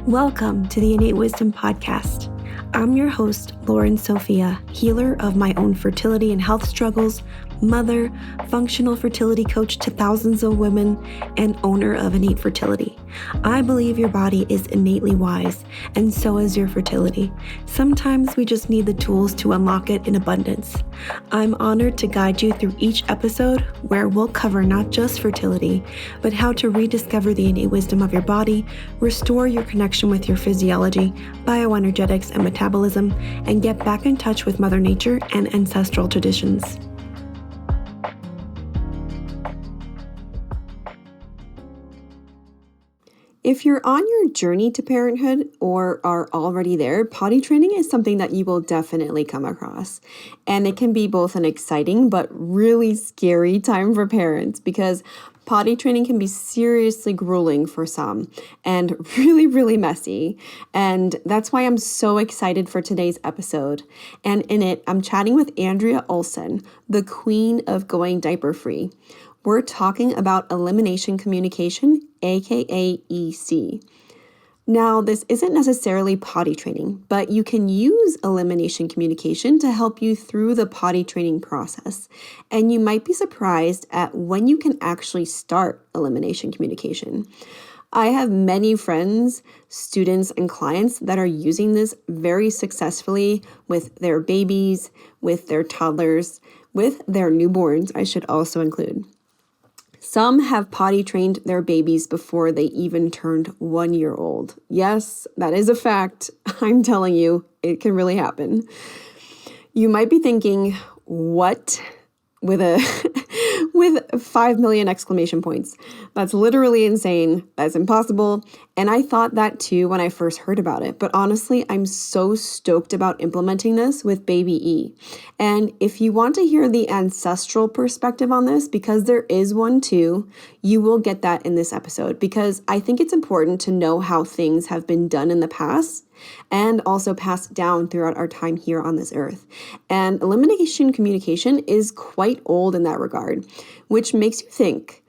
Welcome to the Innate Wisdom Podcast. I'm your host, Loren Sofia, healer of my own fertility and health struggles, mother, functional fertility coach to thousands of women, and owner of Innate Fertility. I believe your body is innately wise, and so is your fertility. Sometimes we just need the tools to unlock it in abundance. I'm honored to guide you through each episode where we'll cover not just fertility, but how to rediscover the innate wisdom of your body, restore your connection with your physiology, bioenergetics, and metabolism, and get back in touch with Mother Nature and ancestral traditions. If you're on your journey to parenthood or are already there, potty training is something that you will definitely come across. And it can be both an exciting but really scary time for parents because potty training can be seriously grueling for some and really messy. And that's why I'm so excited for today's episode. And in it, I'm chatting with Andrea Olson, the queen of going diaper-free. We're talking about elimination communication, aka EC. Now, this isn't necessarily potty training, but you can use elimination communication to help you through the potty training process. And you might be surprised at when you can actually start elimination communication. I have many friends, students, and clients that are using this very successfully with their babies, with their toddlers, with their newborns, I should also include. Some have potty trained their babies before they even turned 1 year old. Yes, that is a fact. I'm telling you, it can really happen. You might be thinking, what? With 5 million exclamation points. That's literally insane. That's impossible. And I thought that too when I first heard about it. But honestly, I'm so stoked about implementing this with baby E. And if you want to hear the ancestral perspective on this, because there is one too, you will get that in this episode because I think it's important to know how things have been done in the past and also passed down throughout our time here on this earth. And elimination communication is quite old in that regard, which makes you think,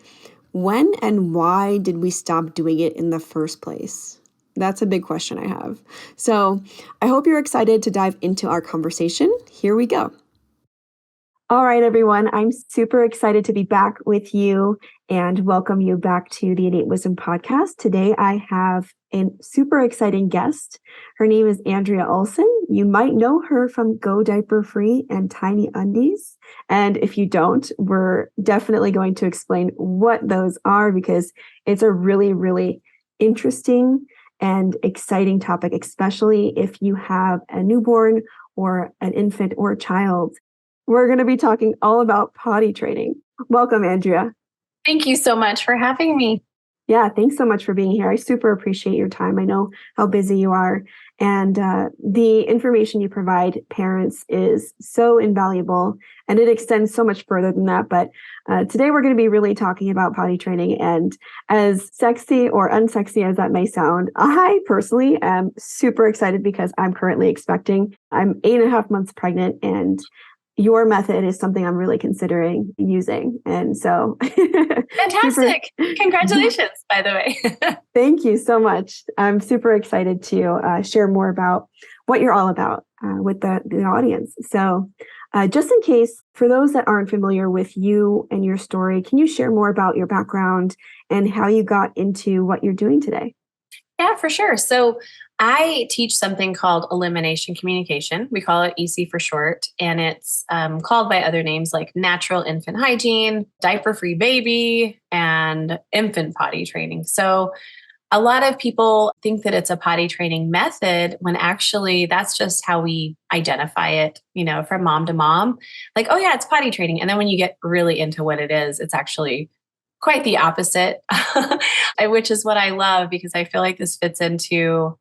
when and why did we stop doing it in the first place? That's a big question I have. So I hope you're excited to dive into our conversation. Here we go. All right, everyone. I'm super excited to be back with you and welcome you back to the Innate Wisdom Podcast. Today, I have a super exciting guest. Her name is Andrea Olson. You might know her from Go Diaper-Free and Tiny Undies. And if you don't, we're definitely going to explain what those are because it's a really interesting and exciting topic, especially if you have a newborn or an infant or a child. We're going to be talking all about potty training. Welcome, Andrea. Thank you so much for having me. Yeah, thanks so much for being here. I super appreciate your time. I know how busy you are. And the information you provide parents is so invaluable. And it extends so much further than that. But today we're going to be really talking about potty training. And as sexy or unsexy as that may sound, I personally am super excited because I'm currently expecting. I'm 8.5 months pregnant and your method is something I'm really considering using. And so fantastic. Congratulations, by the way. Thank you so much. I'm super excited to share more about what you're all about with the audience. So just in case, for those that aren't familiar with you and your story, can you share more about your background and how you got into what you're doing today? Yeah, for sure. So I teach something called elimination communication. We call it EC for short, and it's called by other names like natural infant hygiene, diaper-free baby, and infant potty training. So a lot of people think that it's a potty training method when actually that's just how we identify it, from mom to mom. Like, oh yeah, it's potty training. And then when you get really into what it is, it's actually quite the opposite, which is what I love because I feel like this fits into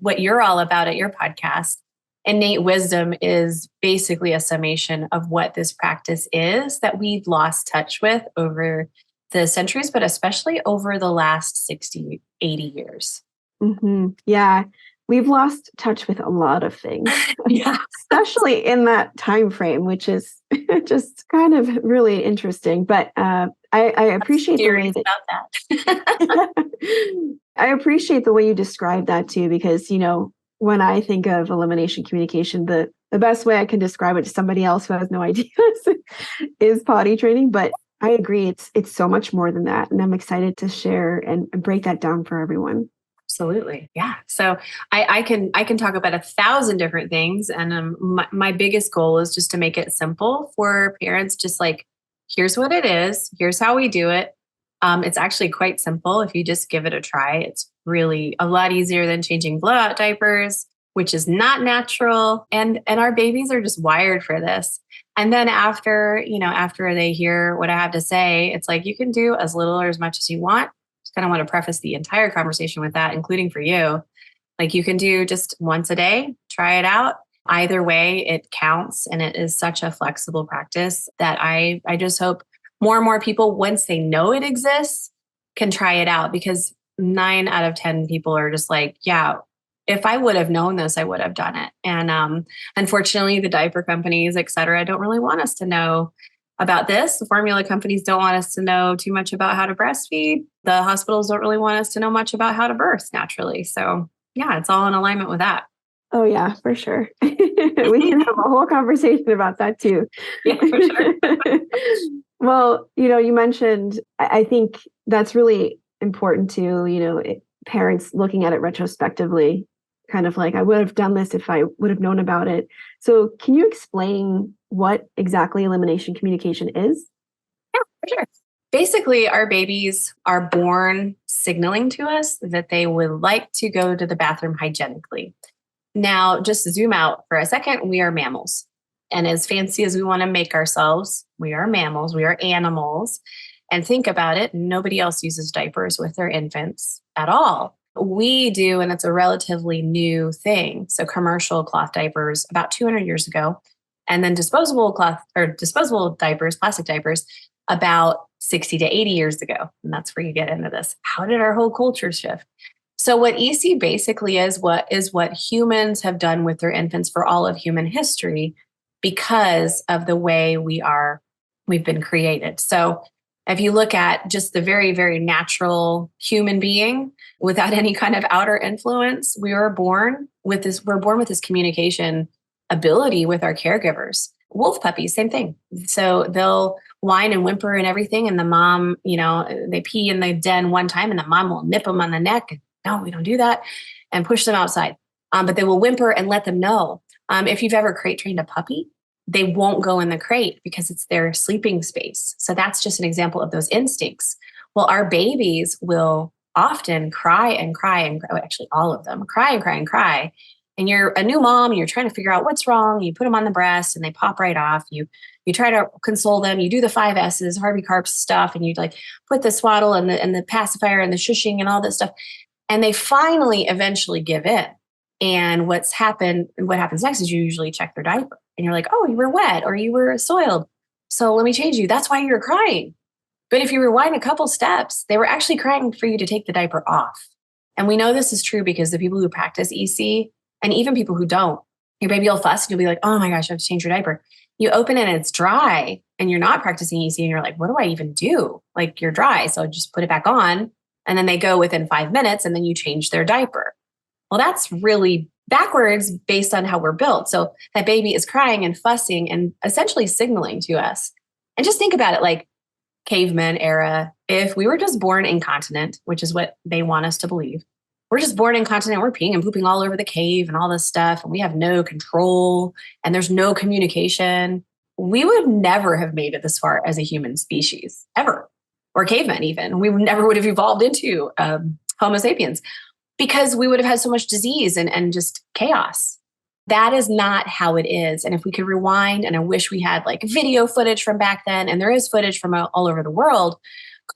what you're all about at your podcast. Innate wisdom is basically a summation of what this practice is that we've lost touch with over the centuries, but especially over the last 60, 80 years. Mm-hmm. Yeah. We've lost touch with a lot of things, Yeah, especially in that time frame, which is just kind of really interesting. But I appreciate the way about that. I appreciate the way you describe that too, because, when I think of elimination communication, the best way I can describe it to somebody else who has no idea is potty training. But I agree, it's so much more than that. And I'm excited to share and break that down for everyone. Absolutely. Yeah. So I can talk about 1,000 different things. And my biggest goal is just to make it simple for parents, just like, here's what it is. Here's how we do it. It's actually quite simple. If you just give it a try, it's really a lot easier than changing blowout diapers, which is not natural. And our babies are just wired for this. And then after they hear what I have to say, it's like, you can do as little or as much as you want. Just kind of want to preface the entire conversation with that, including for you. Like, you can do just once a day, try it out. Either way, it counts. And it is such a flexible practice that I just hope more and more people, once they know it exists, can try it out, because 9 out of 10 people are just like, yeah, if I would have known this, I would have done it. And unfortunately, the diaper companies, et cetera, don't really want us to know about this. The formula companies don't want us to know too much about how to breastfeed. The hospitals don't really want us to know much about how to birth naturally. So yeah, it's all in alignment with that. Oh yeah, for sure. We can have a whole conversation about that too. Yeah, for sure. Well, you mentioned, I think that's really important too, parents looking at it retrospectively, kind of like, I would have done this if I would have known about it. So can you explain what exactly elimination communication is? Yeah, for sure. Basically, our babies are born signaling to us that they would like to go to the bathroom hygienically. Now, just zoom out for a second. We are mammals. And as fancy as we want to make ourselves, we are mammals, we are animals. And think about it, nobody else uses diapers with their infants at all. We do, and it's a relatively new thing. So commercial cloth diapers about 200 years ago, and then disposable diapers, plastic diapers, about 60 to 80 years ago. And that's where you get into this. How did our whole culture shift? So what EC basically is what humans have done with their infants for all of human history, because of the way we've been created. So if you look at just the very, very natural human being without any kind of outer influence, we're born with this communication ability with our caregivers. Wolf puppies, same thing. So they'll whine and whimper and everything. And the mom, they pee in the den one time and the mom will nip them on the neck. No, we don't do that, and push them outside. But they will whimper and let them know. If you've ever crate trained a puppy, they won't go in the crate because it's their sleeping space. So that's just an example of those instincts. Well, our babies will often cry and cry and cry. Actually, all of them cry and cry and cry. And you're a new mom and you're trying to figure out what's wrong. You put them on the breast and they pop right off. You try to console them. You do the 5 S's, Harvey Karp stuff, and you like put the swaddle and the pacifier and the shushing and all this stuff. And they finally eventually give in. And what happens next is you usually check their diaper. And you're like, oh, you were wet or you were soiled. So let me change you. That's why you're crying. But if you rewind a couple steps, they were actually crying for you to take the diaper off. And we know this is true because the people who practice EC, and even people who don't, your baby will fuss and you'll be like, oh my gosh, I have to change your diaper. You open it and it's dry and you're not practicing EC and you're like, what do I even do? Like, you're dry. So just put it back on. And then they go within 5 minutes and then you change their diaper. Well, that's really backwards based on how we're built. So that baby is crying and fussing and essentially signaling to us. And just think about it like caveman era. If we were just born incontinent, which is what they want us to believe, we're just born incontinent, we're peeing and pooping all over the cave and all this stuff, and we have no control and there's no communication, we would never have made it this far as a human species, ever. Or cavemen even. We never would have evolved into Homo sapiens, because we would have had so much disease and just chaos. That is not how it is. And if we could rewind, and I wish we had like video footage from back then, and there is footage from all over the world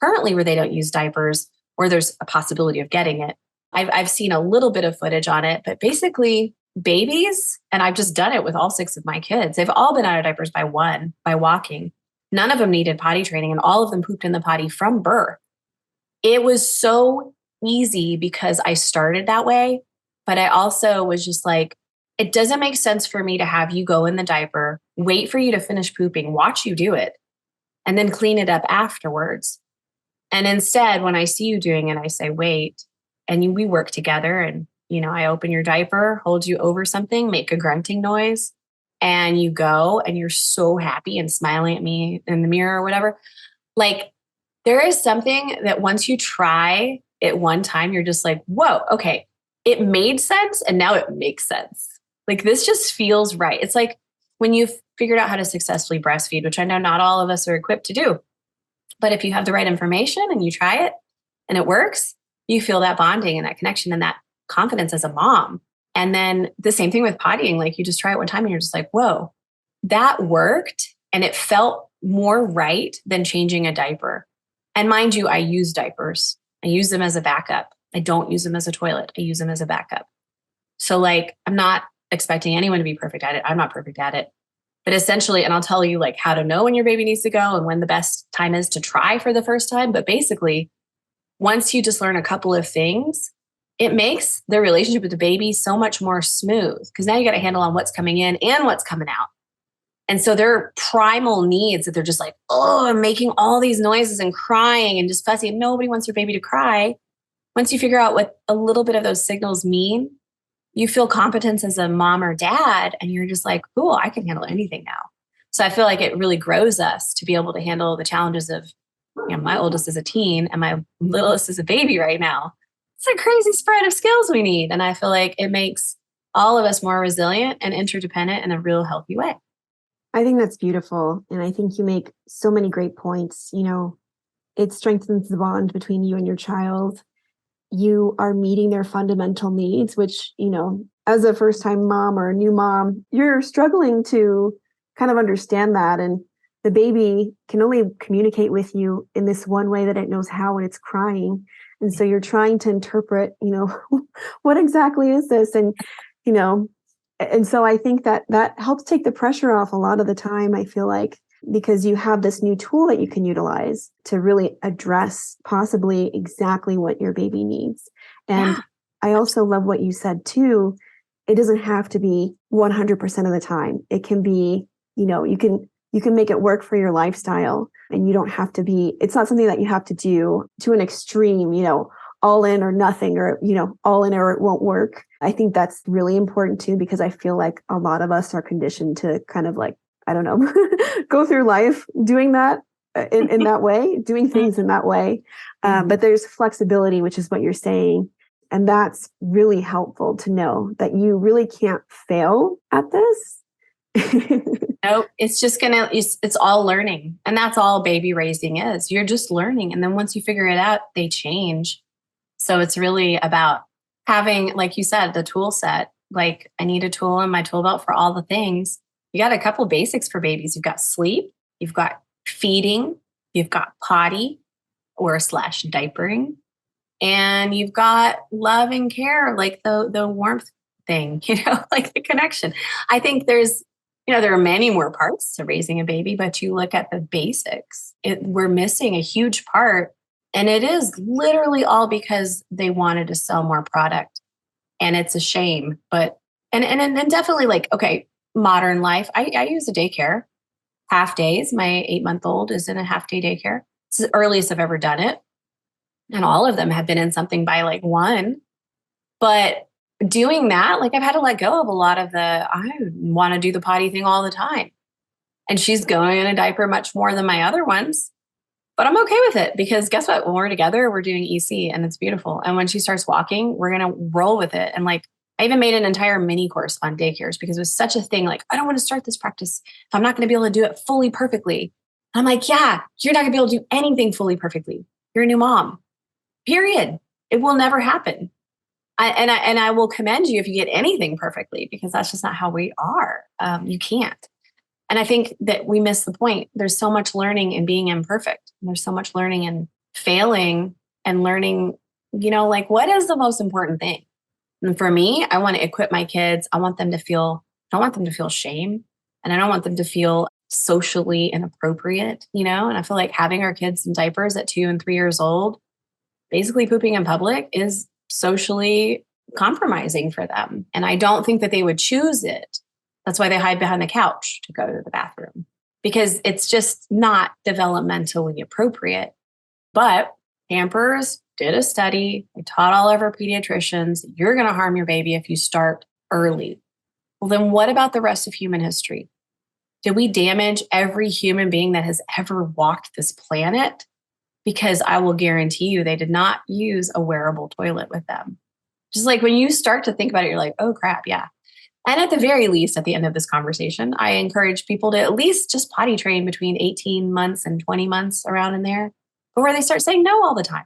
currently where they don't use diapers, or there's a possibility of getting it. I've seen a little bit of footage on it, but basically babies, and I've just done it with all 6 of my kids, they've all been out of diapers by walking. None of them needed potty training, and all of them pooped in the potty from birth. It was so easy because I started that way, but I also was just like, it doesn't make sense for me to have you go in the diaper, wait for you to finish pooping, watch you do it, and then clean it up afterwards. And instead, when I see you doing it, I say, wait, and we work together and, I open your diaper, hold you over something, make a grunting noise, and you go and you're so happy and smiling at me in the mirror or whatever. Like there is something that once you try it one time, you're just like, whoa, okay, it made sense. And now it makes sense. Like this just feels right. It's like when you've figured out how to successfully breastfeed, which I know not all of us are equipped to do. But if you have the right information and you try it and it works, you feel that bonding and that connection and that confidence as a mom. And then the same thing with pottying. Like you just try it one time and you're just like, whoa, that worked. And it felt more right than changing a diaper. And mind you, I use diapers. I use them as a backup. I don't use them as a toilet. I use them as a backup. So like, I'm not expecting anyone to be perfect at it. I'm not perfect at it. But essentially, and I'll tell you like how to know when your baby needs to go and when the best time is to try for the first time. But basically, once you just learn a couple of things, it makes the relationship with the baby so much more smooth because now you got a handle on what's coming in and what's coming out. And so their primal needs that they're just like, oh, I'm making all these noises and crying and just fussy. And nobody wants their baby to cry. Once you figure out what a little bit of those signals mean, you feel competence as a mom or dad, and you're just like, cool, I can handle anything now. So I feel like it really grows us to be able to handle the challenges of, my oldest is a teen and my littlest is a baby right now. It's a crazy spread of skills we need. And I feel like it makes all of us more resilient and interdependent in a real healthy way. I think that's beautiful. And I think you make so many great points. It strengthens the bond between you and your child. You are meeting their fundamental needs, which, as a first-time mom or a new mom, you're struggling to kind of understand that. And the baby can only communicate with you in this one way that it knows how when it's crying. And so you're trying to interpret, what exactly is this? And, and so I think that helps take the pressure off a lot of the time, I feel like, because you have this new tool that you can utilize to really address possibly exactly what your baby needs. And I also love what you said too. It doesn't have to be 100% of the time. It can be, you can make it work for your lifestyle, and you don't have to be, it's not something that you have to do to an extreme, all in or nothing, or, all in or it won't work. I think that's really important too, because I feel like a lot of us are conditioned to kind of like, I don't know, go through life doing that in that way, doing things in that way. But there's flexibility, which is what you're saying. And that's really helpful to know that you really can't fail at this. No, it's just it's all learning. And that's all baby raising is. You're just learning. And then once you figure it out, they change. So it's really about having, like you said, the tool set. Like I need a tool in my tool belt for all the things. You got a couple basics for babies. You've got sleep, you've got feeding, you've got potty or / diapering, and you've got love and care, like the warmth thing, like the connection. I think there's, there are many more parts to raising a baby, but you look at the basics, we're missing a huge part. And it is literally all because they wanted to sell more product. And it's a shame, but, and definitely like, okay, modern life. I use a daycare, half days. My 8-month-old is in a half day daycare. It's the earliest I've ever done it. And all of them have been in something by like 1. But doing that, like I've had to let go of a lot of I want to do the potty thing all the time. And she's going in a diaper much more than my other ones. But I'm okay with it because guess what? When we're together, we're doing EC and it's beautiful. And when she starts walking, we're going to roll with it. And like, I even made an entire mini course on daycares because it was such a thing. Like, I don't want to start this practice if I'm not going to be able to do it fully perfectly. I'm like, yeah, you're not going to be able to do anything fully perfectly. You're a new mom, period. It will never happen. I will commend you if you get anything perfectly because that's just not how we are. You can't. And I think that we miss the point. There's so much learning in being imperfect. There's so much learning in failing and learning, like what is the most important thing? And for me, I want to equip my kids. I don't want them to feel shame. And I don't want them to feel socially inappropriate, and I feel like having our kids in diapers at 2 and 3 years old, basically pooping in public is socially compromising for them. And I don't think that they would choose it. That's why they hide behind the couch to go to the bathroom because it's just not developmentally appropriate. But Pampers, did a study. They taught all of our pediatricians, you're going to harm your baby if you start early. Well, then what about the rest of human history? Did we damage every human being that has ever walked this planet? Because I will guarantee you they did not use a wearable toilet with them. Just like when you start to think about it, you're like, oh crap, yeah. And at the very least, at the end of this conversation, I encourage people to at least just potty train between 18 months and 20 months around in there before they start saying no all the time.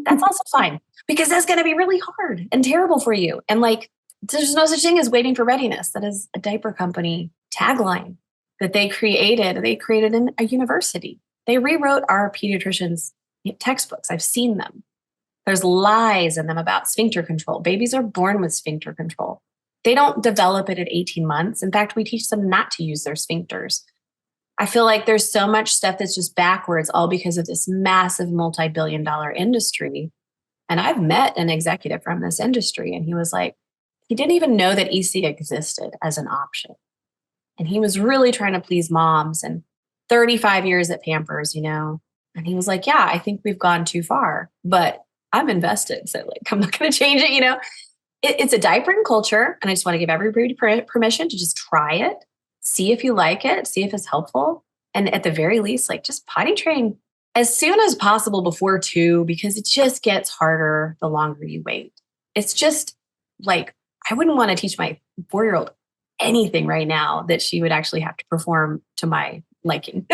That's also fine because that's going to be really hard and terrible for you. And like, there's no such thing as waiting for readiness. That is a diaper company tagline that they created. They created in a university. They rewrote our pediatricians' textbooks. I've seen them. There's lies in them about sphincter control. Babies are born with sphincter control. They don't develop it at 18 months. In fact, we teach them not to use their sphincters. I feel like there's so much stuff that's just backwards, all because of this massive multi-billion-dollar industry. And I've met an executive from this industry, and he was like, he didn't even know that EC existed as an option. And he was really trying to please moms and 35 years at Pampers, And he was like, yeah, I think we've gone too far, but I'm invested. So like, I'm not going to change it, It's a diapering culture. And I just want to give everybody permission to just try it, see if you like it, see if it's helpful. And at the very least, like just potty train as soon as possible before 2, because it just gets harder the longer you wait. It's just like, I wouldn't want to teach my 4-year-old anything right now that she would actually have to perform to my liking.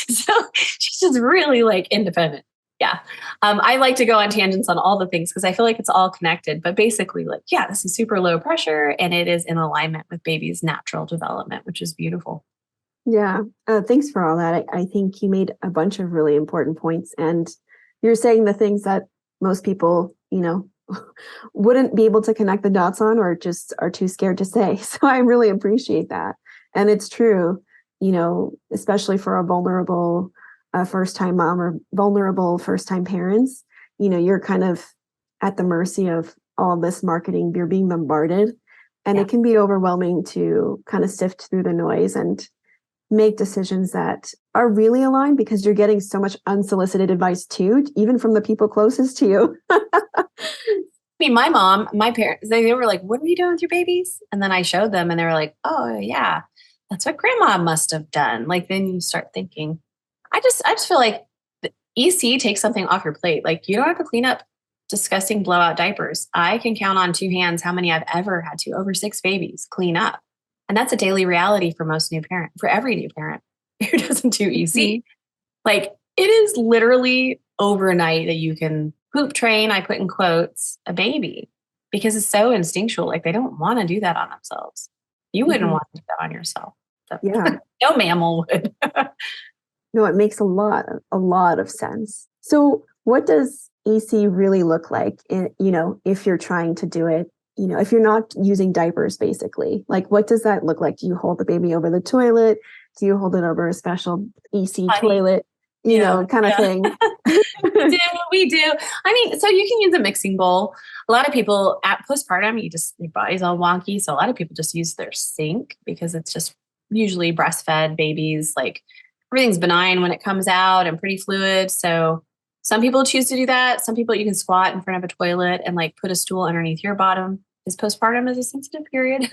So she's just really like independent. Yeah. I like to go on tangents on all the things because I feel like it's all connected. But basically, like, yeah, this is super low pressure and it is in alignment with baby's natural development, which is beautiful. Yeah. Thanks for all that. I think you made a bunch of really important points. And you're saying the things that most people, wouldn't be able to connect the dots on or just are too scared to say. So I really appreciate that. And it's true, especially for a vulnerable first-time mom or vulnerable first-time parents, you're kind of at the mercy of all this marketing. You're being bombarded, and it can be overwhelming to kind of sift through the noise and make decisions that are really aligned because you're getting so much unsolicited advice too, even from the people closest to you. I mean, my mom, my parents, they were like, what are you doing with your babies? And then I showed them and they were like, oh yeah, that's what grandma must have done. Like, then you start thinking, I just feel like the EC takes something off your plate. Like you don't have to clean up disgusting blowout diapers. I can count on 2 hands how many I've ever had to, over 6 babies, clean up. And that's a daily reality for most new parents, for every new parent who doesn't do EC. Mm-hmm. Like it is literally overnight that you can poop train, I put in quotes, a baby because it's so instinctual. Like they don't want to do that on themselves. You wouldn't want to do that on yourself. So, yeah. No mammal would. No, it makes a lot of sense. So what does EC really look like, if you're trying to do it, if you're not using diapers, basically? Like, what does that look like? Do you hold the baby over the toilet? Do you hold it over a special EC toilet? Kind of thing. We do. I mean, so you can use a mixing bowl. A lot of people at postpartum, your body's all wonky. So a lot of people just use their sink because it's just usually breastfed babies. Like everything's benign when it comes out and pretty fluid. So some people choose to do that. Some people, you can squat in front of a toilet and like put a stool underneath your bottom. Because postpartum is a sensitive period.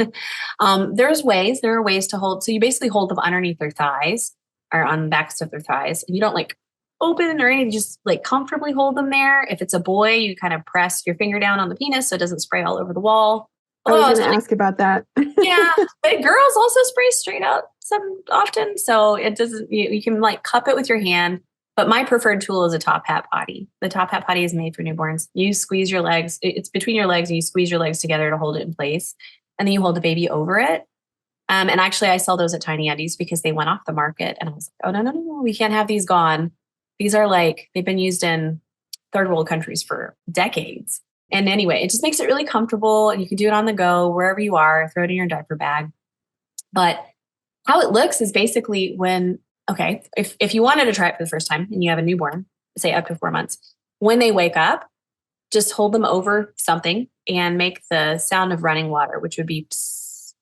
There are ways to hold. So you basically hold them underneath their thighs or on the backs of their thighs. And you don't like open or anything, just like comfortably hold them there. If it's a boy, you kind of press your finger down on the penis so it doesn't spray all over the wall. I was going to ask about that. Yeah. But girls also spray straight out often. So it doesn't, you can like cup it with your hand. But my preferred tool is a top hat potty. The top hat potty is made for newborns. You squeeze your legs. It's between your legs and you squeeze your legs together to hold it in place. And then you hold the baby over it. And actually I sell those at Tiny Undies because they went off the market. And I was like, oh, no, we can't have these gone. These are like, they've been used in third world countries for decades. And anyway, it just makes it really comfortable and you can do it on the go, wherever you are, throw it in your diaper bag. But how it looks is basically if you wanted to try it for the first time and you have a newborn, say up to 4 months, when they wake up, just hold them over something and make the sound of running water, which would be psst.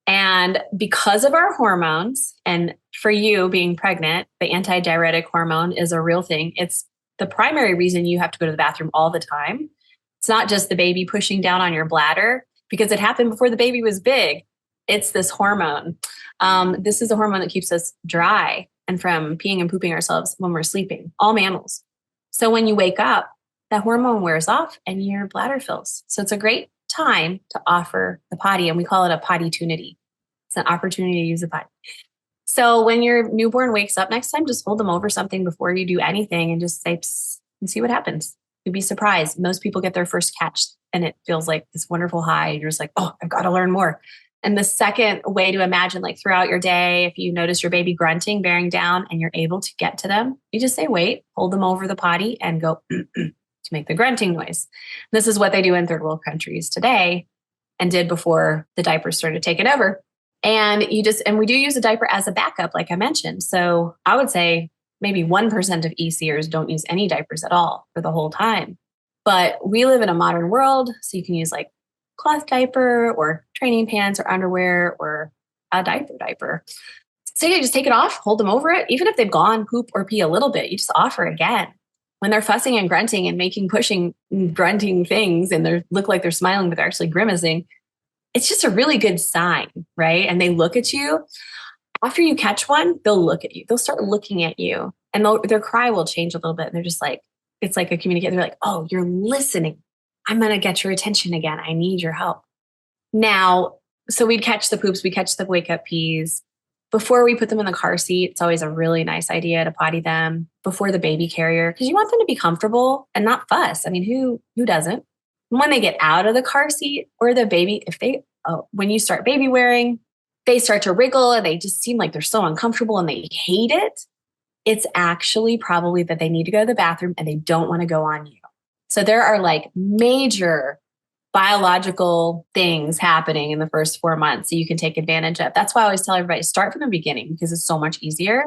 And because of our hormones, and for you being pregnant, the antidiuretic hormone is a real thing. It's the primary reason you have to go to the bathroom all the time. It's not just the baby pushing down on your bladder because it happened before the baby was big. It's this hormone. This is a hormone that keeps us dry and from peeing and pooping ourselves when we're sleeping, all mammals. So when you wake up, that hormone wears off and your bladder fills. So it's a great time to offer the potty, and we call it a potty-tunity. It's an opportunity to use the potty. So when your newborn wakes up next time, just hold them over something before you do anything and just say, psst, and see what happens. You'd be surprised. Most people get their first catch and it feels like this wonderful high. You're just like, oh, I've got to learn more. And the second way to imagine, like throughout your day, if you notice your baby grunting, bearing down, and you're able to get to them, you just say, wait, hold them over the potty and go to make the grunting noise. This is what they do in third world countries today and did before the diapers started taking over. And we do use a diaper as a backup, like I mentioned. So I would say maybe 1% of ECers don't use any diapers at all for the whole time. But we live in a modern world, so you can use like cloth diaper or training pants or underwear or a diaper. So you just take it off, hold them over it. Even if they've gone poop or pee a little bit, you just offer again. When they're fussing and grunting and making pushing grunting things and they look like they're smiling, but they're actually grimacing, it's just a really good sign, right? And they look at you. After you catch one, they'll look at you. They'll start looking at you and their cry will change a little bit. And they're just like, it's like a communicator. They're like, oh, you're listening. I'm going to get your attention again. I need your help. Now, so we'd catch the poops, we catch the wake up pees. Before we put them in the car seat, it's always a really nice idea to potty them before the baby carrier because you want them to be comfortable and not fuss. I mean, who doesn't? When they get out of the car seat or the baby, when you start baby wearing, they start to wriggle and they just seem like they're so uncomfortable and they hate it. It's actually probably that they need to go to the bathroom and they don't want to go on you. So there are like major biological things happening in the first 4 months that you can take advantage of. That's why I always tell everybody start from the beginning because it's so much easier.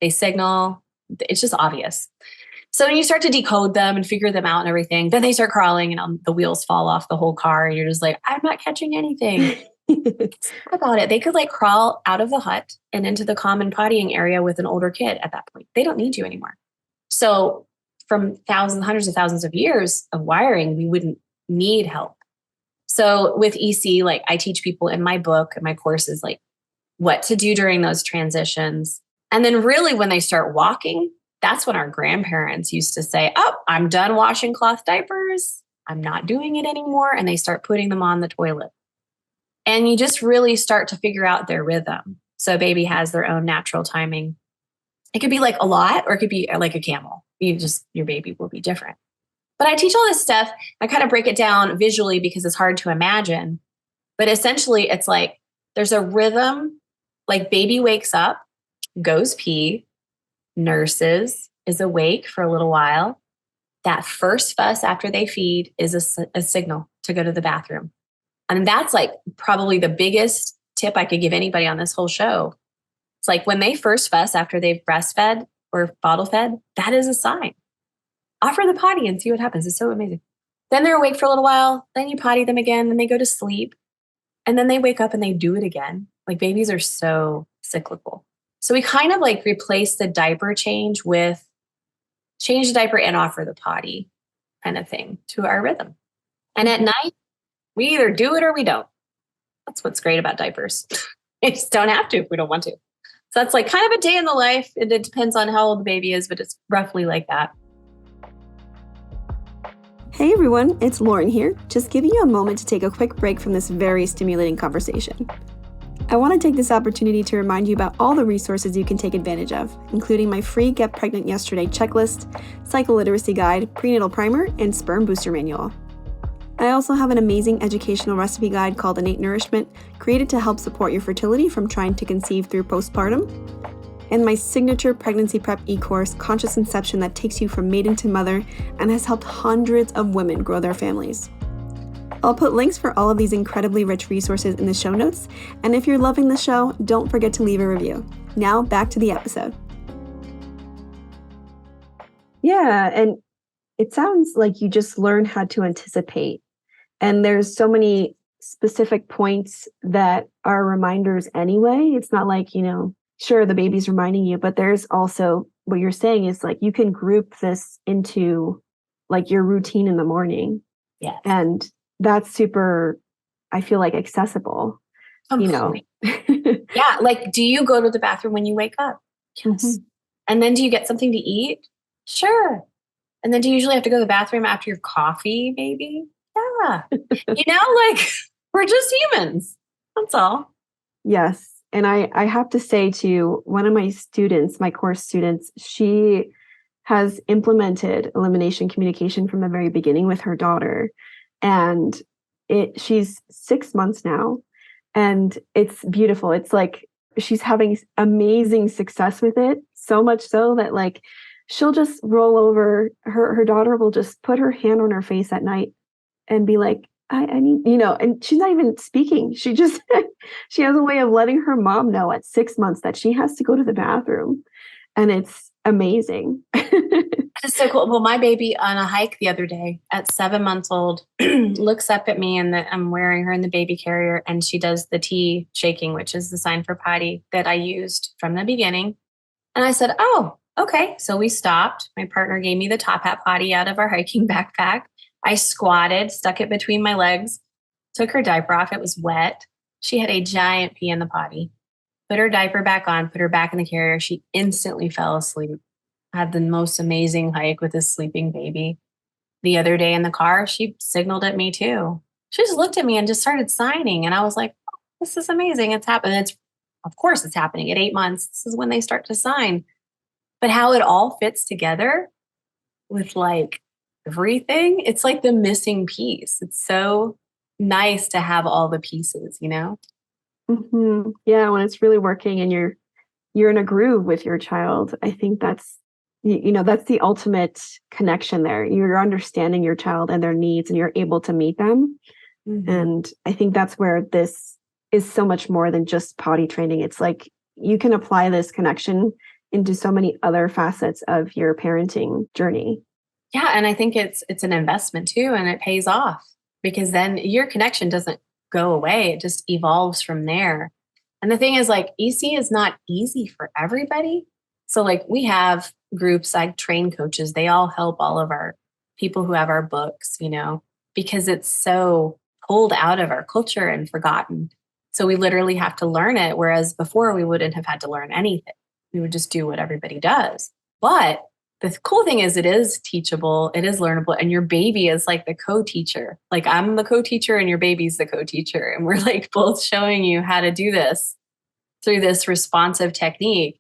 They signal. It's just obvious. So when you start to decode them and figure them out and everything, then they start crawling and the wheels fall off the whole car. And you're just like, I'm not catching anything. Think about it. They could like crawl out of the hut and into the common pottying area with an older kid at that point. They don't need you anymore. So from hundreds of thousands of years of wiring, we wouldn't need help. So with EC, like I teach people in my book and my courses, like what to do during those transitions. And then really when they start walking, that's when our grandparents used to say, oh, I'm done washing cloth diapers. I'm not doing it anymore. And they start putting them on the toilet. And you just really start to figure out their rhythm. So baby has their own natural timing. It could be like a lot, or it could be like a camel. Your baby will be different. But I teach all this stuff. I kind of break it down visually because it's hard to imagine. But essentially, it's like there's a rhythm, like baby wakes up, goes pee, nurses, is awake for a little while. That first fuss after they feed is a signal to go to the bathroom. And that's like probably the biggest tip I could give anybody on this whole show. It's like when they first fuss after they've breastfed or bottle fed, that is a sign. Offer the potty and see what happens. It's so amazing. Then they're awake for a little while. Then you potty them again. Then they go to sleep. And then they wake up and they do it again. Like babies are so cyclical. So we kind of like replace the diaper change with change the diaper and offer the potty kind of thing to our rhythm. And at night, we either do it or we don't. That's what's great about diapers. We just don't have to if we don't want to. So that's like kind of a day in the life. It depends on how old the baby is, but it's roughly like that. Hey everyone, it's Loren here, just giving you a moment to take a quick break from this very stimulating conversation. I want to take this opportunity to remind you about all the resources you can take advantage of, including my free Get Pregnant Yesterday checklist, cycle literacy guide, prenatal primer, and sperm booster manual. I also have an amazing educational recipe guide called Innate Nourishment, created to help support your fertility from trying to conceive through postpartum, and my signature pregnancy prep e-course, Conscious Inception, that takes you from maiden to mother and has helped hundreds of women grow their families. I'll put links for all of these incredibly rich resources in the show notes, and if you're loving the show, don't forget to leave a review. Now, back to the episode. Yeah, and it sounds like you just learned how to anticipate, and there's so many specific points that are reminders anyway. It's not like, sure, the baby's reminding you, but there's also what you're saying is like, you can group this into like your routine in the morning. Yes. And that's super, I feel like, accessible, you know? Yeah. Like, do you go to the bathroom when you wake up? Yes. And then do you get something to eat? Sure. And then do you usually have to go to the bathroom after your coffee, maybe? Yeah. Like, we're just humans. That's all. Yes. And I have to say to one of my students, my course students, she has implemented elimination communication from the very beginning with her daughter. And she's 6 months now. And it's beautiful. It's like she's having amazing success with it. So much so that like she'll just roll over, her daughter will just put her hand on her face at night and be like, I need, and she's not even speaking. She just, she has a way of letting her mom know at 6 months that she has to go to the bathroom. And it's amazing. That's so cool. Well, my baby on a hike the other day at 7 months old looks up at me and I'm wearing her in the baby carrier and she does the T shaking, which is the sign for potty that I used from the beginning. And I said, oh, okay. So we stopped. My partner gave me the top hat potty out of our hiking backpack. I squatted, stuck it between my legs, took her diaper off. It was wet. She had a giant pee in the potty. Put her diaper back on, put her back in the carrier. She instantly fell asleep. Had the most amazing hike with this sleeping baby. The other day in the car, she signaled at me too. She just looked at me and just started signing. And I was like, oh, this is amazing. It's happening. Of course it's happening at 8 months. This is when they start to sign. But how it all fits together with like everything, it's like the missing piece. It's so nice to have all the pieces, Mm-hmm. Yeah, when it's really working and you're in a groove with your child, I think that's that's the ultimate connection there. You're understanding your child and their needs and you're able to meet them. Mm-hmm. And I think that's where this is so much more than just potty training. It's like you can apply this connection into so many other facets of your parenting journey. Yeah, and I think it's an investment too, and it pays off because then your connection doesn't go away. It just evolves from there. And the thing is, like, EC is not easy for everybody. So like we have groups, I train coaches, they all help all of our people who have our books, because it's so pulled out of our culture and forgotten. So we literally have to learn it. Whereas before we wouldn't have had to learn anything. We would just do what everybody does. But the cool thing is it is teachable, it is learnable, and your baby is like the co-teacher. Like I'm the co-teacher and your baby's the co-teacher. And we're like both showing you how to do this through this responsive technique.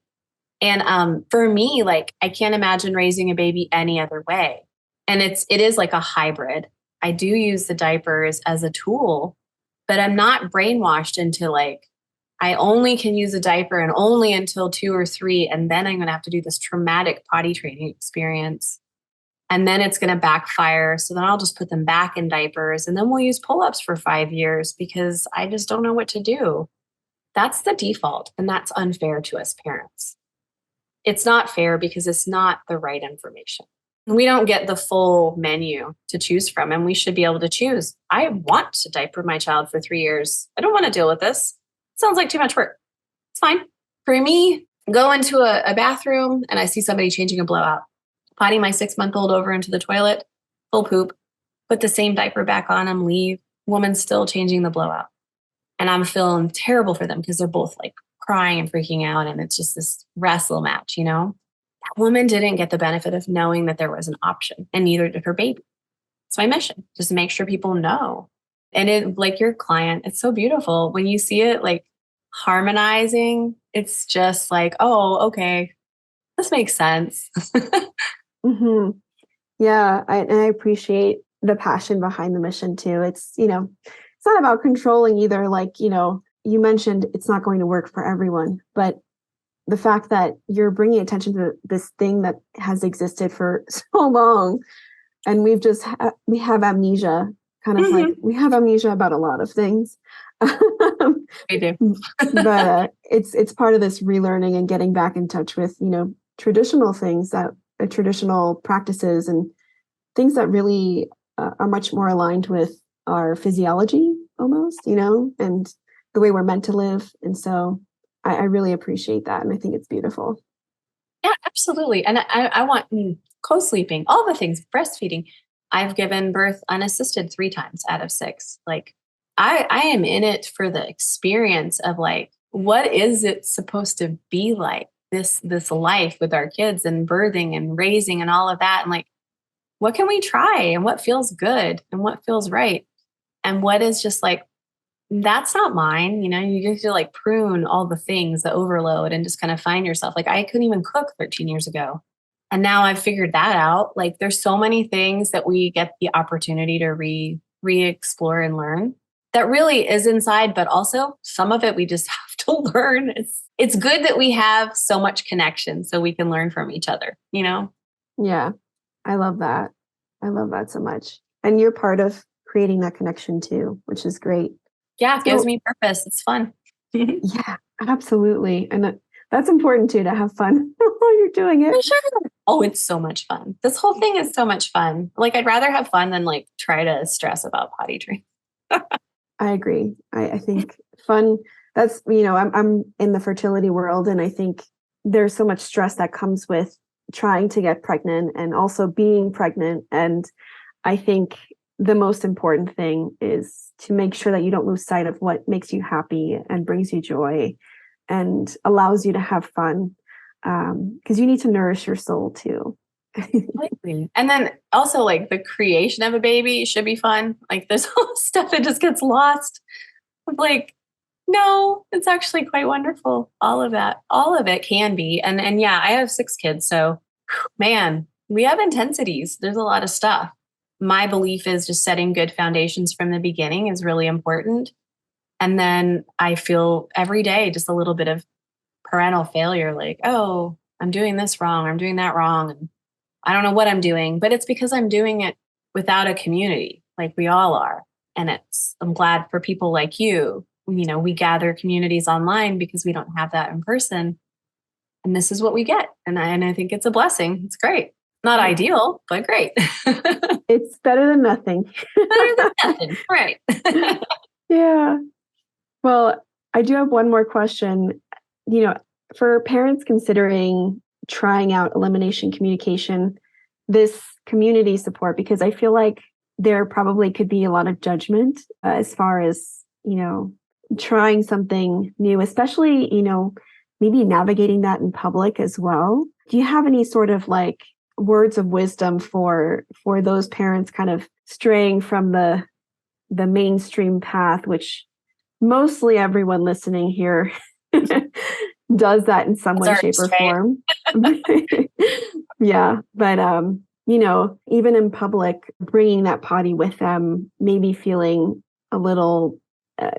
And for me, like I can't imagine raising a baby any other way. And it is like a hybrid. I do use the diapers as a tool, but I'm not brainwashed into like, I only can use a diaper and only until 2 or 3. And then I'm going to have to do this traumatic potty training experience. And then it's going to backfire. So then I'll just put them back in diapers and then we'll use pull-ups for 5 years because I just don't know what to do. That's the default. And that's unfair to us parents. It's not fair because it's not the right information. We don't get the full menu to choose from, and we should be able to choose. I want to diaper my child for 3 years. I don't want to deal with this. Sounds like too much work. It's fine. For me, go into a bathroom and I see somebody changing a blowout. Potty my 6-month-old over into the toilet, full poop, put the same diaper back on him, leave. Woman's still changing the blowout. And I'm feeling terrible for them because they're both like crying and freaking out. And it's just this wrestle match, That woman didn't get the benefit of knowing that there was an option, and neither did her baby. It's my mission, just to make sure people know. And it, like your client, it's so beautiful when you see it like harmonizing. It's just like, oh, okay, this makes sense. Mm-hmm. Yeah, I appreciate the passion behind the mission too. It's, it's not about controlling either. Like, you mentioned it's not going to work for everyone, but the fact that you're bringing attention to this thing that has existed for so long, and we have amnesia, kind of like we have amnesia about a lot of things. We do. But it's part of this relearning and getting back in touch with, traditional things traditional practices and things that really are much more aligned with our physiology almost, and the way we're meant to live. And so I really appreciate that. And I think it's beautiful. Yeah. Absolutely. And I want co-sleeping, all the things, breastfeeding. I've given birth unassisted 3 times out of 6. Like I am in it for the experience of like, what is it supposed to be like this life with our kids and birthing and raising and all of that. And like, what can we try and what feels good and what feels right? And what is just like, that's not mine. You get to like prune all the things, the overload, and just kind of find yourself. Like I couldn't even cook 13 years ago. And now I've figured that out. Like there's so many things that we get the opportunity to re-explore and learn that really is inside, but also some of it we just have to learn. It's good that we have so much connection so we can learn from each other, Yeah, I love that. I love that so much. And you're part of creating that connection too, which is great. Yeah, it gives So, me purpose. It's fun. yeah, absolutely. And that's important too, to have fun while you're doing it. For sure. Oh, it's so much fun. This whole thing is so much fun. Like I'd rather have fun than like try to stress about potty training. I agree. I think fun, that's, I'm in the fertility world, and I think there's so much stress that comes with trying to get pregnant and also being pregnant. And I think the most important thing is to make sure that you don't lose sight of what makes you happy and brings you joy and allows you to have fun. Because you need to nourish your soul too. Completely. And then also like the creation of a baby should be fun. Like there's all this stuff that just gets lost. Like, no, it's actually quite wonderful. All of it can be. And yeah, I have 6 kids. So man, we have intensities. There's a lot of stuff. My belief is just setting good foundations from the beginning is really important. And then I feel every day just a little bit of parental failure, like, oh, I'm doing this wrong, I'm doing that wrong, and I don't know what I'm doing, but it's because I'm doing it without a community, like we all are. And I'm glad for people like you. We gather communities online because we don't have that in person. And this is what we get. And I think it's a blessing. It's great. Not ideal, but great. It's better than nothing. Better than nothing. Right. Yeah. Well, I do have one more question. For parents considering trying out elimination communication, this community support, because I feel like there probably could be a lot of judgment as far as, trying something new, especially, maybe navigating that in public as well. Do you have any sort of like words of wisdom for those parents kind of straying from the mainstream path, which mostly everyone listening here does that in some way, shape, or form? Yeah. But, even in public, bringing that potty with them, maybe feeling a little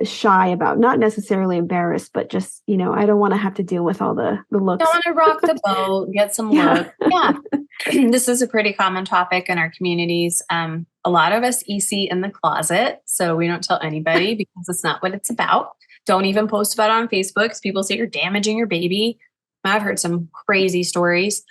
shy about, not necessarily embarrassed, but just, I don't want to have to deal with all the looks. Don't want to rock the boat, get some look. Yeah. This is a pretty common topic in our communities. A lot of us EC in the closet, so we don't tell anybody because it's not what it's about. Don't even post about it on Facebook because people say you're damaging your baby. I've heard some crazy stories.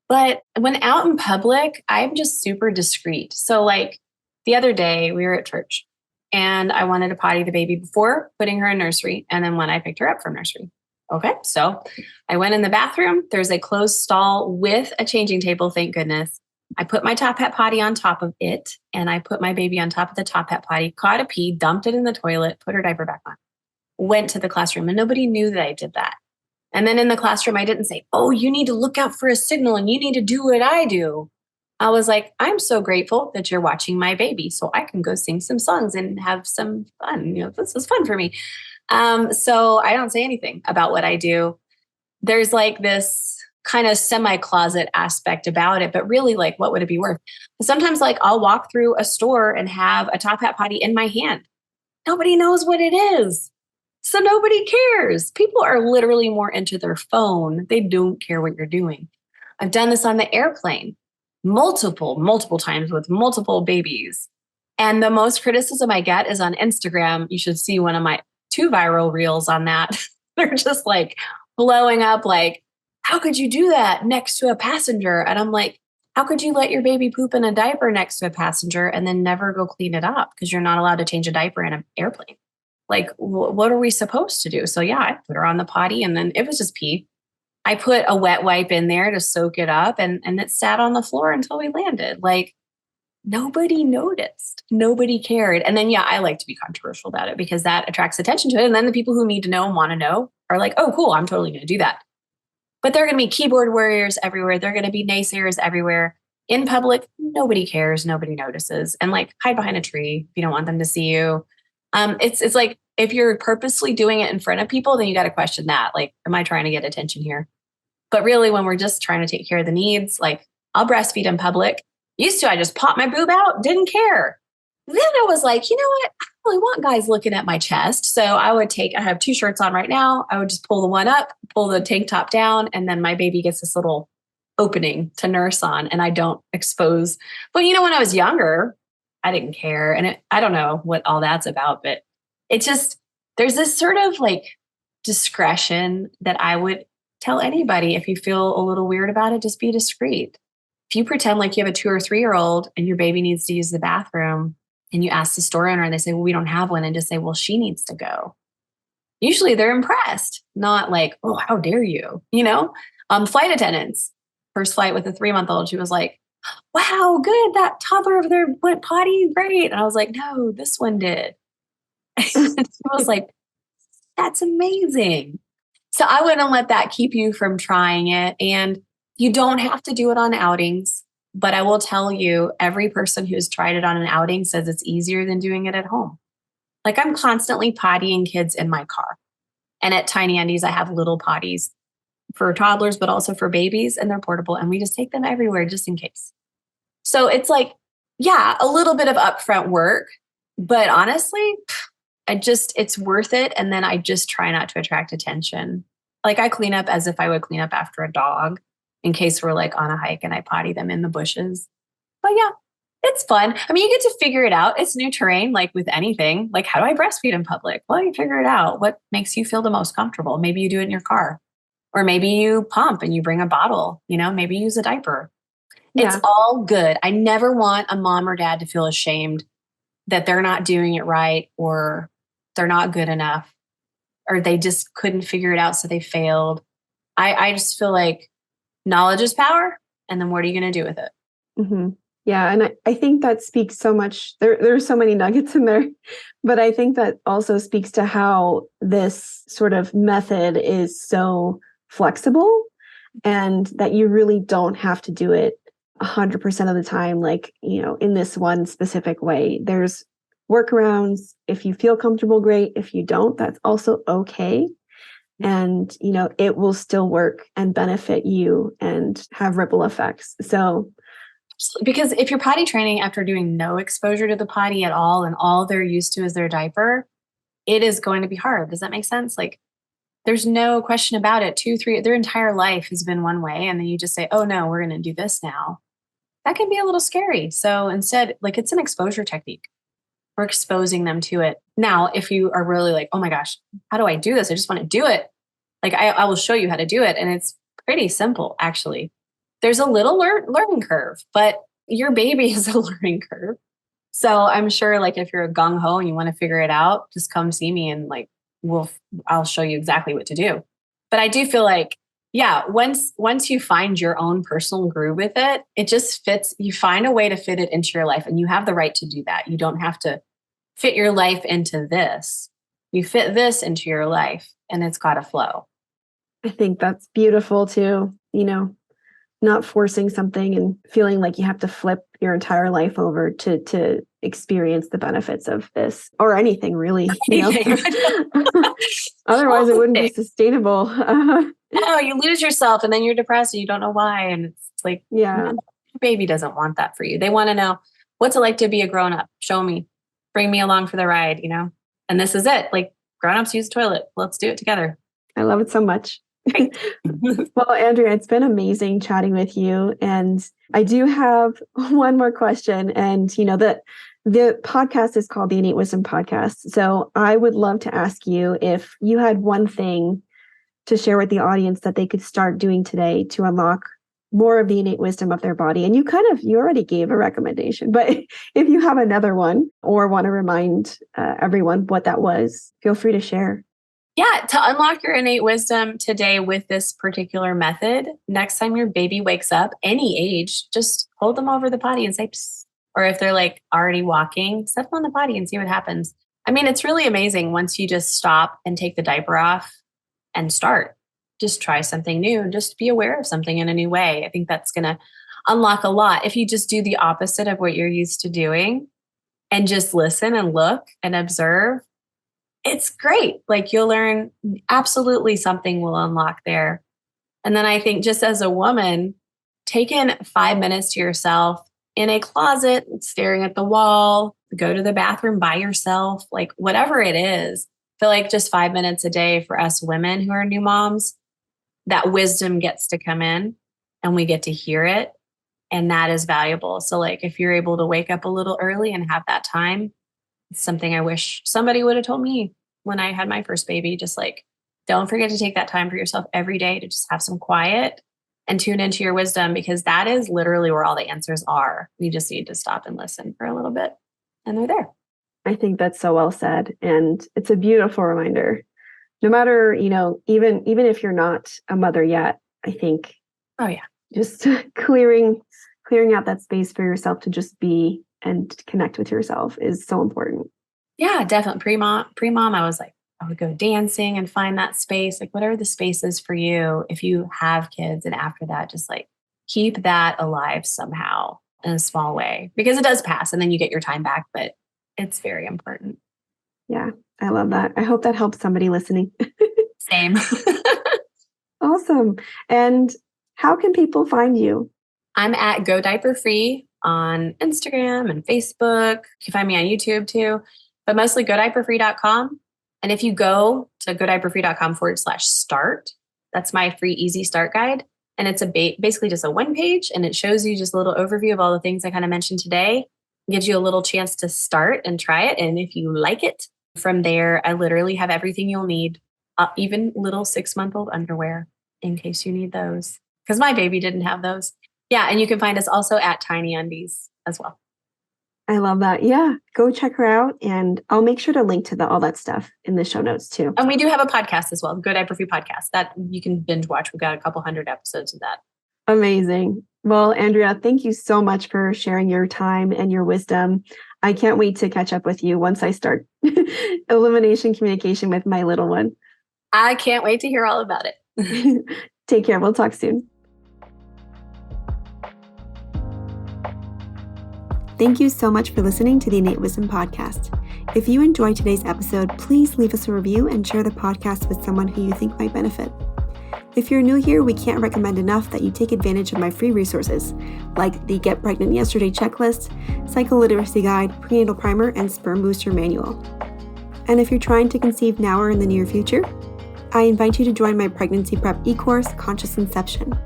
But when out in public, I'm just super discreet. So like the other day we were at church and I wanted to potty the baby before putting her in nursery and then when I picked her up from nursery. Okay, so I went in the bathroom. There's a closed stall with a changing table, thank goodness. I put my top hat potty on top of it and I put my baby on top of the top hat potty, caught a pee, dumped it in the toilet, put her diaper back on, went to the classroom and nobody knew that I did that. And then in the classroom, I didn't say, oh, you need to look out for a signal and you need to do what I do. I was like, I'm so grateful that you're watching my baby so I can go sing some songs and have some fun. This is fun for me. So I don't say anything about what I do. There's like this kind of semi-closet aspect about it, but really like, what would it be worth? Sometimes like I'll walk through a store and have a top hat potty in my hand. Nobody knows what it is. So nobody cares. People are literally more into their phone. They don't care what you're doing. I've done this on the airplane multiple times with multiple babies. And the most criticism I get is on Instagram. You should see one of my 2 viral reels on that. They're just like blowing up like, how could you do that next to a passenger? And I'm like, how could you let your baby poop in a diaper next to a passenger and then never go clean it up? Because you're not allowed to change a diaper in an airplane. Like, what are we supposed to do? So yeah, I put her on the potty and then it was just pee. I put a wet wipe in there to soak it up and it sat on the floor until we landed. Like nobody noticed. Nobody cared. And then, yeah, I like to be controversial about it because that attracts attention to it. And then the people who need to know and want to know are like, oh, cool, I'm totally going to do that. But there are going to be keyboard warriors everywhere. There are going to be naysayers everywhere. In public, nobody cares. Nobody notices. And like hide behind a tree if you don't want them to see you. It's like if you're purposely doing it in front of people, then you got to question that. Like, am I trying to get attention here? But really, when we're just trying to take care of the needs, like I'll breastfeed in public. Used to, I just pop my boob out, didn't care. Then I was like, you know what? I don't really want guys looking at my chest. So I have 2 shirts on right now. I would just pull the one up, pull the tank top down, and then my baby gets this little opening to nurse on and I don't expose. But when I was younger, I didn't care. And I don't know what all that's about, but it just, there's this sort of like discretion that I would tell anybody. If you feel a little weird about it, just be discreet. If you pretend like you have a 2 or 3-year-old and your baby needs to use the bathroom and you ask the store owner and they say, well, we don't have one, and just say, well, she needs to go. Usually they're impressed, not like, oh, how dare you, flight attendants, first flight with a 3-month-old, she was like, wow, good. That toddler over there went potty. Great. And I was like, no, this one did. And she was like, that's amazing. So I wouldn't let that keep you from trying it. And you don't have to do it on outings, but I will tell you, every person who's tried it on an outing says it's easier than doing it at home. Like I'm constantly pottying kids in my car. And at Tiny Undies, I have little potties for toddlers, but also for babies, and they're portable. And we just take them everywhere just in case. So it's like, yeah, a little bit of upfront work, but honestly, it's worth it. And then I just try not to attract attention. Like I clean up as if I would clean up after a dog in case we're like on a hike and I potty them in the bushes. But yeah, it's fun. I mean, you get to figure it out. It's new terrain, like with anything. Like, how do I breastfeed in public? Well, you figure it out. What makes you feel the most comfortable? Maybe you do it in your car. Or maybe you pump and you bring a bottle, maybe use a diaper. Yeah. It's all good. I never want a mom or dad to feel ashamed that they're not doing it right, or they're not good enough, or they just couldn't figure it out, so they failed. I just feel like knowledge is power. And then what are you going to do with it? Mm-hmm. Yeah. And I think that speaks so much. There are so many nuggets in there, but I think that also speaks to how this sort of method is so flexible, and that you really don't have to do it 100% of the time, like, in this one specific way. There's workarounds. If you feel comfortable, great. If you don't, that's also okay. And, it will still work and benefit you and have ripple effects. So, because if you're potty training after doing no exposure to the potty at all, and all they're used to is their diaper, it is going to be hard. Does that make sense? Like, there's no question about it. 2, 3, their entire life has been one way. And then you just say, oh no, we're going to do this now. That can be a little scary. So instead, like, it's an exposure technique. We're exposing them to it. Now, if you are really like, oh my gosh, how do I do this? I just want to do it. Like, I will show you how to do it. And it's pretty simple, actually. There's a little learning curve, but your baby is a learning curve. So I'm sure, like, if you're a gung-ho and you want to figure it out, just come see me and like, I'll show you exactly what to do. But I do feel like, yeah, once you find your own personal groove with it, it just fits. You find a way to fit it into your life, and you have the right to do that. You don't have to fit your life into this. You fit this into your life, and it's got to flow. I think that's beautiful too. Not forcing something and feeling like you have to flip your entire life over to experience the benefits of this, or anything really. Otherwise, it wouldn't be sustainable. No, you lose yourself, and then you're depressed and you don't know why. And it's like, yeah, no, your baby doesn't want that for you. They want to know, what's it like to be a grown-up? Show me, bring me along for the ride, And this is it. Like, grown-ups use the toilet. Let's do it together. I love it so much. Well, Andrea, it's been amazing chatting with you. And I do have one more question. And, the podcast is called the Innate Wisdom Podcast. So I would love to ask you if you had one thing to share with the audience that they could start doing today to unlock more of the innate wisdom of their body. And you already gave a recommendation, but if you have another one or want to remind everyone what that was, feel free to share. Yeah, to unlock your innate wisdom today with this particular method, next time your baby wakes up, any age, just hold them over the potty and say, psst. Or if they're like already walking, set them on the potty and see what happens. I mean, it's really amazing once you just stop and take the diaper off and start. Just try something new. Just be aware of something in a new way. I think that's going to unlock a lot. If you just do the opposite of what you're used to doing and just listen and look and observe, it's great. Like you'll learn absolutely something will unlock there. And then I think just as a woman, taking 5 minutes to yourself in a closet, staring at the wall, go to the bathroom by yourself, like whatever it is, I feel like just 5 minutes a day for us women who are new moms, that wisdom gets to come in and we get to hear it. And that is valuable. So like if you're able to wake up a little early and have that time, it's something I wish somebody would have told me when I had my first baby. Just like, don't forget to take that time for yourself every day to just have some quiet and tune into your wisdom, because that is literally where all the answers are. We just need to stop and listen for a little bit and they're there. I think that's so well said. And it's a beautiful reminder. No matter, even if you're not a mother yet, I think just clearing out that space for yourself to just be and connect with yourself is so important. Yeah, definitely. Pre-mom, I was like, I would go dancing and find that space, like whatever the space is for you. If you have kids, and after that, just like keep that alive somehow in a small way, because it does pass and then you get your time back, but it's very important. Yeah, I love that. I hope that helps somebody listening. Same. Awesome. And how can people find you? I'm at Go Diaper-Free on Instagram and Facebook. You can find me on YouTube too, but mostly godiaperfree.com. And if you go to godiaperfree.com/start, that's my free easy start guide. And it's basically just a one page, and it shows you just a little overview of all the things I kind of mentioned today. It gives you a little chance to start and try it. And if you like it, from there, I literally have everything you'll need, even little 6-month-old underwear in case you need those, because my baby didn't have those. Yeah. And you can find us also at Tiny Undies as well. I love that. Yeah. Go check her out. And I'll make sure to link to all that stuff in the show notes too. And we do have a podcast as well, Go Diaper-Free podcast, that you can binge watch. We've got a couple hundred episodes of that. Amazing. Well, Andrea, thank you so much for sharing your time and your wisdom. I can't wait to catch up with you once I start elimination communication with my little one. I can't wait to hear all about it. Take care. We'll talk soon. Thank you so much for listening to the Innate Wisdom Podcast. If you enjoyed today's episode, please leave us a review and share the podcast with someone who you think might benefit. If you're new here, we can't recommend enough that you take advantage of my free resources, like the Get Pregnant Yesterday checklist, Cycle Literacy Guide, Prenatal Primer, and Sperm Booster Manual. And if you're trying to conceive now or in the near future, I invite you to join my pregnancy prep e-course, Conscious Conception.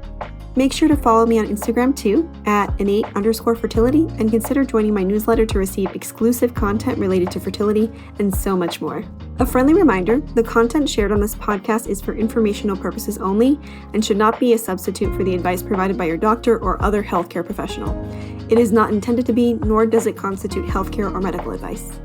Make sure to follow me on Instagram too, at innate_fertility, and consider joining my newsletter to receive exclusive content related to fertility and so much more. A friendly reminder, the content shared on this podcast is for informational purposes only and should not be a substitute for the advice provided by your doctor or other healthcare professional. It is not intended to be, nor does it constitute healthcare or medical advice.